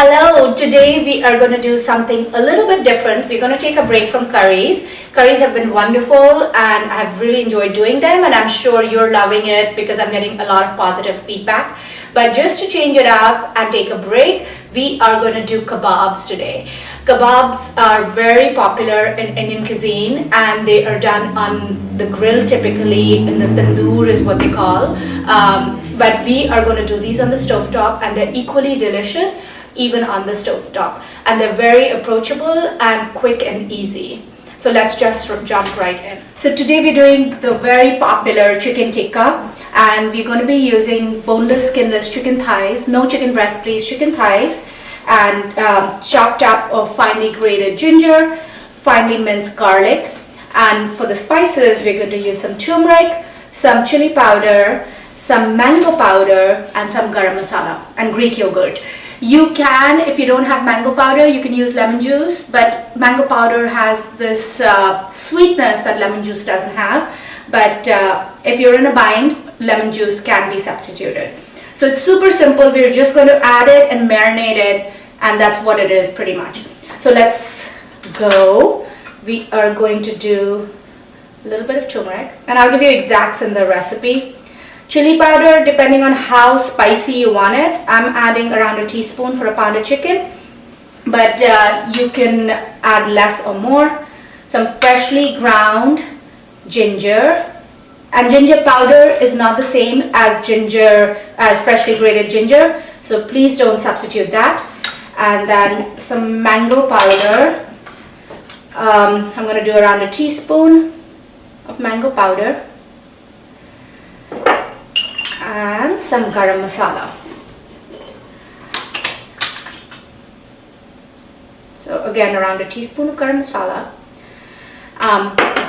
Hello, today we are going to do something a little bit different. We're going to take a break from curries. Curries have been wonderful and I've really enjoyed doing them, and I'm sure you're loving it because I'm getting a lot of positive feedback. But just to change it up and take a break, we are going to do kebabs today. Kebabs are very popular in Indian cuisine and they are done on the grill, typically in the tandoor is what they call. But we are going to do these on the stovetop and they're equally delicious even on the stovetop, and they're very approachable and quick and easy. So let's just jump right in. So today we're doing the very popular chicken tikka, and we're going to be using boneless, skinless chicken thighs, no chicken breast please, chicken thighs, and chopped up or finely grated ginger, finely minced garlic. And for the spices we're going to use some turmeric, some chili powder, some mango powder, and some garam masala and Greek yogurt. You can, if you don't have mango powder, you can use lemon juice, but mango powder has this sweetness that lemon juice doesn't have. But if you're in a bind, lemon juice can be substituted. So it's super simple. We're just going to add it and marinate it, and that's what it is pretty much. So let's go. We are going to do a little bit of turmeric, and I'll give you exacts in the recipe. Chili powder, depending on how spicy you want it. I'm adding around a teaspoon for a pound of chicken, but you can add less or more. Some freshly ground ginger, and ginger powder is not the same as freshly grated ginger, so please don't substitute that. And then some mango powder. I'm going to do around a teaspoon of mango powder. And some garam masala. So again, around a teaspoon of garam masala.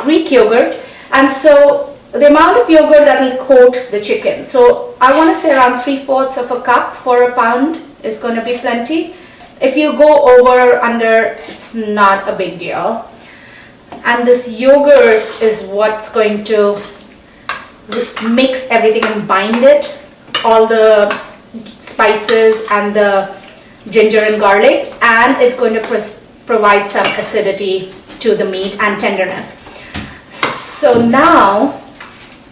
Greek yogurt, and so the amount of yogurt that will coat the chicken. So I want to say around 3/4 of a cup for a pound is going to be plenty. If you go over or under, it's not a big deal. And this yogurt is what's going to mix everything and bind it, all the spices and the ginger and garlic, and it's going to provide some acidity to the meat and tenderness. So now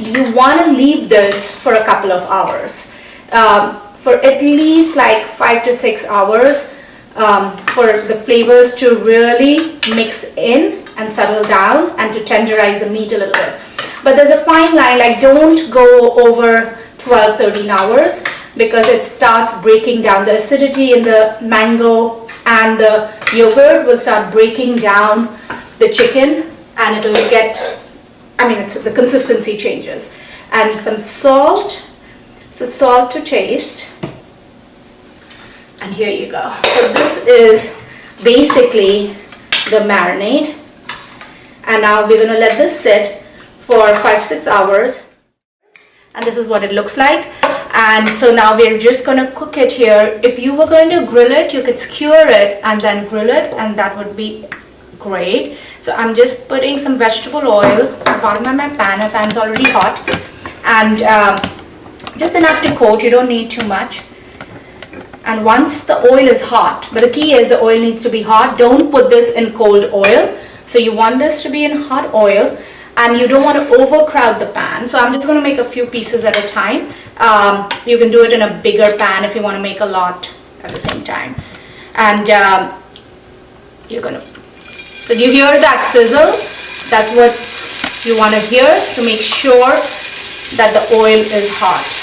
you want to leave this for a couple of hours, for at least like 5 to 6 hours, for the flavors to really mix in and settle down and to tenderize the meat a little bit. But there's a fine line, like don't go over 12-13 hours because it starts breaking down. The acidity in the mango and the yogurt will start breaking down the chicken, and it'll get, the consistency changes. And some salt, so salt to taste. And here you go. So this is basically the marinade. And now we're going to let this sit for 5-6 hours, and this is what it looks like. And so now we're just going to cook it here. If you were going to grill it, you could skewer it and then grill it, and that would be great. So I'm just putting some vegetable oil at the bottom of my pan. My pan's already hot, and just enough to coat. You don't need too much. And once the oil is hot, but the key is the oil needs to be hot. Don't put this in cold oil. So you want this to be in hot oil, and you don't want to overcrowd the pan. So I'm just going to make a few pieces at a time. You can do it in a bigger pan if you want to make a lot at the same time. And you're going to, so you hear that sizzle? That's what you want to hear to make sure that the oil is hot.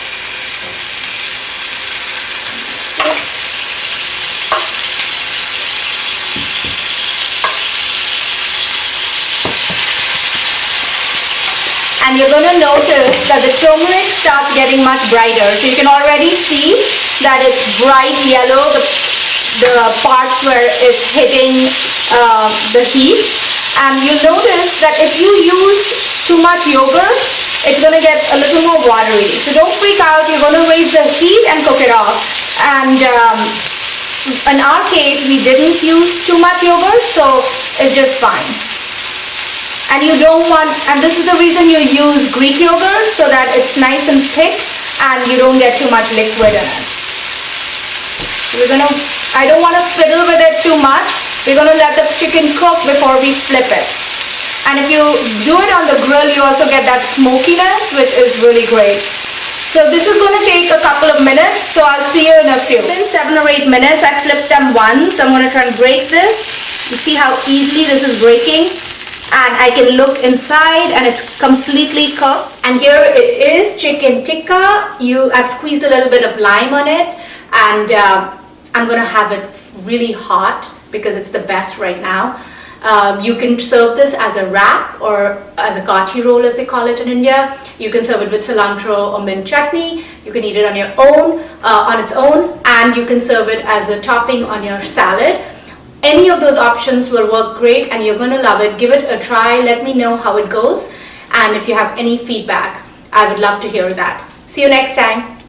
And you're going to notice that the turmeric starts getting much brighter. So you can already see that it's bright yellow, the parts where it's hitting the heat. And you'll notice that if you use too much yogurt, it's going to get a little more watery. So don't freak out. You're going to raise the heat and cook it off. And in our case, we didn't use too much yogurt, so it's just fine. And you don't want, and this is the reason you use Greek yogurt, so that it's nice and thick and you don't get too much liquid in it. So we're going to I don't want to fiddle with it too much. We're going to let the chicken cook before we flip it. And if you do it on the grill, you also get that smokiness, which is really great. So this is going to take a couple of minutes, so I'll see you in a few. Within 7 or 8 minutes, I flipped them once. I'm going to try and break this. You see how easily this is breaking? And I can look inside and it's completely cooked. And here it is, chicken tikka. I've squeezed a little bit of lime on it, and I'm going to have it really hot because it's the best right now. You can serve this as a wrap or as a kati roll, as they call it in India. You can serve it with cilantro or mint chutney. You can eat it on your own, on its own, and you can serve it as a topping on your salad. Any of those options will work great, and you're going to love it. Give it a try. Let me know how it goes, and if you have any feedback, I would love to hear that. See you next time.